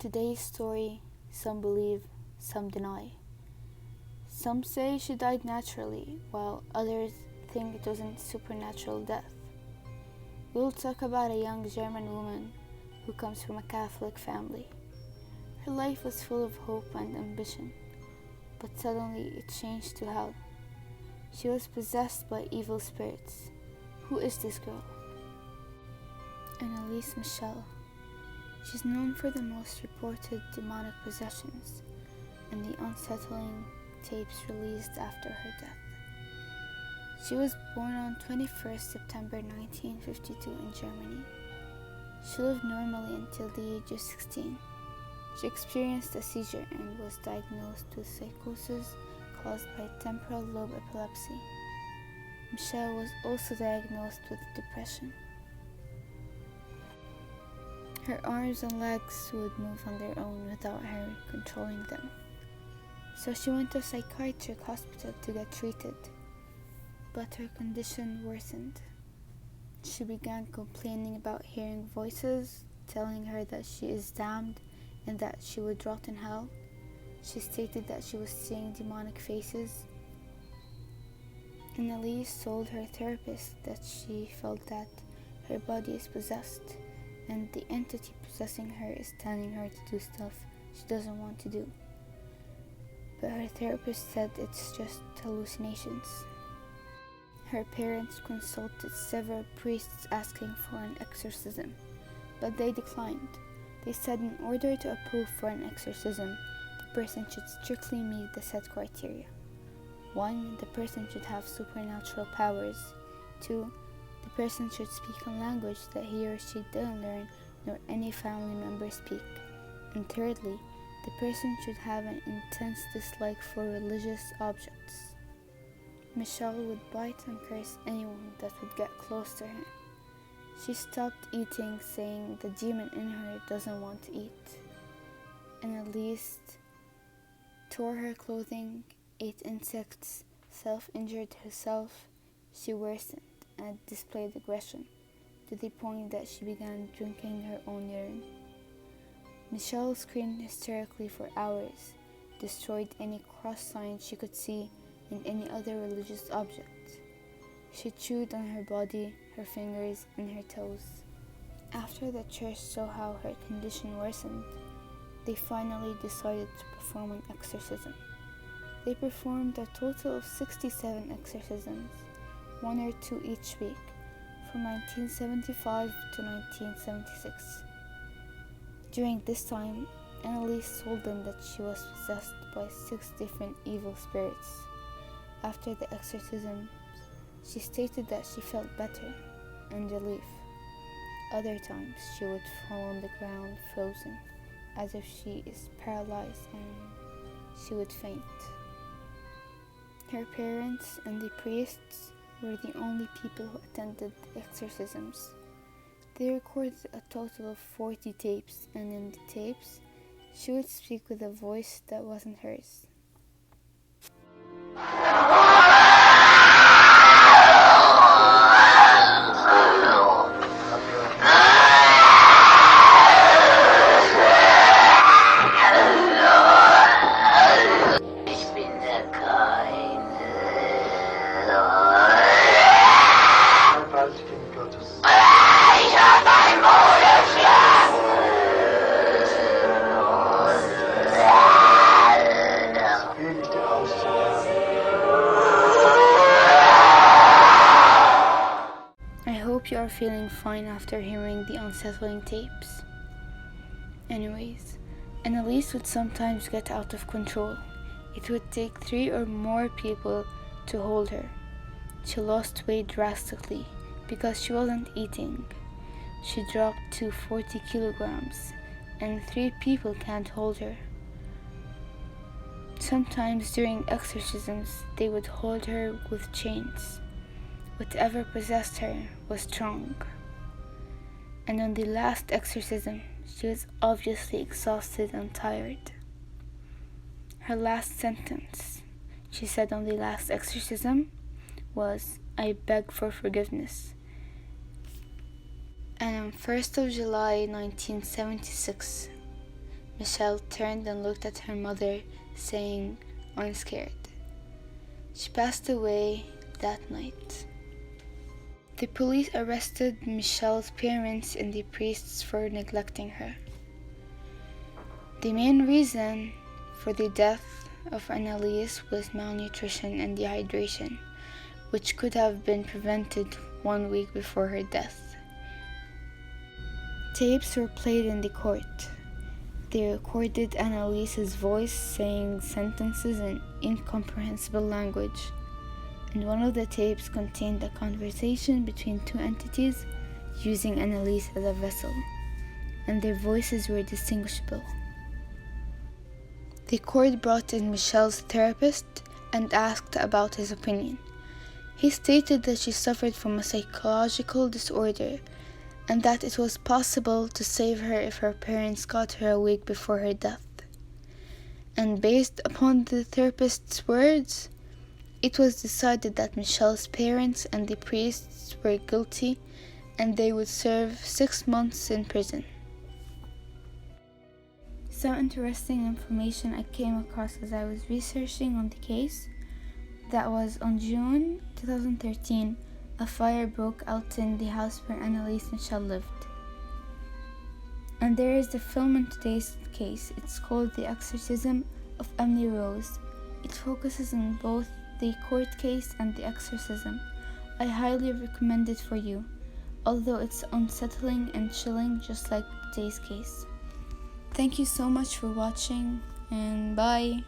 Today's story, some believe, some deny. Some say she died naturally, while others think it wasn't supernatural death. We'll talk about a young German woman who comes from a Catholic family. Her life was full of hope and ambition, but suddenly it changed to hell. She was possessed by evil spirits. Who is this girl? Anneliese Michel. She's known for the most reported demonic possessions and the unsettling tapes released after her death. She was born on 21st September 1952 in Germany. She lived normally until the age of 16. She experienced a seizure and was diagnosed with psychosis caused by temporal lobe epilepsy. Michel was also diagnosed with depression. Her arms and legs would move on their own without her controlling them. So she went to a psychiatric hospital to get treated, but her condition worsened. She began complaining about hearing voices, telling her that she is damned and that she would rot in hell. She stated that she was seeing demonic faces. Anneliese told her therapist that she felt that her body is possessed and the entity possessing her is telling her to do stuff she doesn't want to do. But her therapist said it's just hallucinations. Her parents consulted several priests asking for an exorcism, but they declined. They said in order to approve for an exorcism, the person should strictly meet the set criteria. 1. The person should have supernatural powers. 2. The person should speak a language that he or she didn't learn nor any family members speak. And thirdly, the person should have an intense dislike for religious objects. Michel would bite and curse anyone that would get close to her. She stopped eating, saying the demon in her doesn't want to eat. Anneliese tore her clothing, ate insects, self-injured herself. She worsened and displayed aggression to the point that she began drinking her own urine. Michel screamed hysterically for hours, destroyed any cross signs she could see and any other religious object. She chewed on her body, her fingers, and her toes. After the church saw how her condition worsened, they finally decided to perform an exorcism. They performed a total of 67 exorcisms, 1 or 2 each week, from 1975 to 1976. During this time, Anneliese told them that she was possessed by 6 different evil spirits. After the exorcism, she stated that she felt better and relief. Other times, she would fall on the ground frozen, as if she is paralyzed, and she would faint. Her parents and the priests were the only people who attended the exorcisms. They recorded a total of 40 tapes, and in the tapes, she would speak with a voice that wasn't hers. You are feeling fine after hearing the unsettling tapes. Anyways, Anneliese would sometimes get out of control. It would take 3 or more people to hold her. She lost weight drastically because she wasn't eating. She dropped to 40 kilograms, and 3 people can't hold her. Sometimes during exorcisms, they would hold her with chains. Whatever possessed her was strong. And on the last exorcism, she was obviously exhausted and tired. Her last sentence, she said on the last exorcism, was, "I beg for forgiveness." And on 1st of July 1976, Michel turned and looked at her mother, saying, unscared. She passed away that night. The police arrested Michel's parents and the priests for neglecting her. The main reason for the death of Anneliese was malnutrition and dehydration, which could have been prevented 1 week before her death. Tapes were played in the court. They recorded Anneliese's voice saying sentences in incomprehensible language, and one of the tapes contained a conversation between two entities using Anneliese as a vessel, and their voices were distinguishable. The court brought in Michel's therapist and asked about his opinion. He stated that she suffered from a psychological disorder and that it was possible to save her if her parents got her a week before her death. And based upon the therapist's words, it was decided that Michel's parents and the priests were guilty and they would serve 6 months in prison. Some interesting information I came across as I was researching on the case. That was on June 2013, a fire broke out in the house where Anneliese and Michel lived. And there is the film in today's case. It's called The Exorcism of Emily Rose. It focuses on both the court case and the exorcism. I highly recommend it for you, although it's unsettling and chilling just like today's case. Thank you so much for watching, and bye!